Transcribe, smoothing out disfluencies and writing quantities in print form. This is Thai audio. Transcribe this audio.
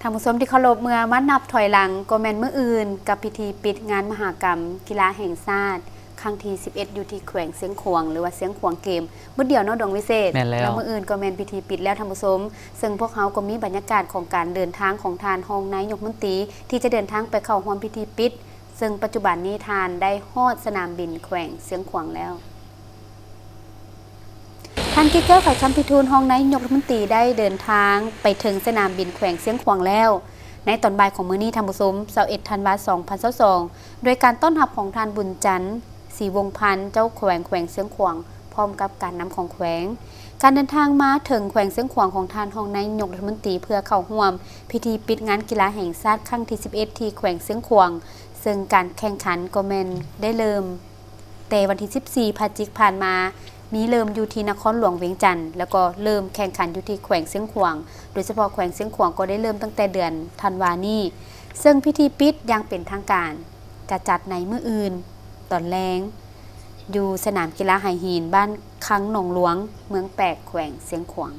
ท่านผู้ชมที่เคารพเมื่อมานับถอยหลังก็แม่นมื้ออื่นกับพิธีปิดงานมหกรรมกีฬาแห่งชาติครั้งที่11อยู่ที่แขวงเสียงขวางหรือว่าเสียงขวางเกมมื้อเดียวเนาะดวงวิเศษแล้วมื้ออื่นก็แม่นพิธีปิดแล้วท่านผู้ชมซึ่งพวกเขาก็มีบรรยากาศของการเดินทางของทานรองนายกรัฐมนตรีที่จะเดินทางไปเข้าร่วมพิธีปิดซึ่งปัจจุบันนี้ทานได้ฮอดสนามบินแขวงเสียงขวางแล้วท่านกิ๊กเกอร์ฝ่ายคำพิทูลรองนายกรัฐมนตรีได้เดินทางไปถึงสนามบินแขวงเสียงขวางแล้วในตอนบ่ายของมื้อนี้ท่านผู้ชม21ธันวาคม2022โดยการต้อนรับของท่านบุญจันทร์ศรีวงศ์พันธ์เจ้าแขวงเสียงขวางพร้อมกับการนำของแขวงการเดินทางมาถึงแขวงเสียงขวางของท่านรองนายกรัฐมนตรีเพื่อเข้าร่วมพิธีปิดงานกีฬาแห่งชาติครั้งที่11ที่แขวงเสียงขวางซึ่งการแข่งขันก็แม่นได้เริ่มแต่วันที่14พฤศจิกายนผ่านมามีเริ่มอยู่ที่นครหลวงเวียงจันทร์แล้วก็เริ่มแข่งขันอยู่ที่แขวงเสียงขวางโดยเฉพาะแขวงเสียงขวางก็ได้เริ่มตั้งแต่เดือนธันวาคมนี้ซึ่งพิธีปิดยังเป็นทางการจะจัดในมื้ออื่นตอนแลงอยู่สนามกีฬาไหหินบ้านคังหนองหลวงเมืองแปกแขวงเสียงขวาง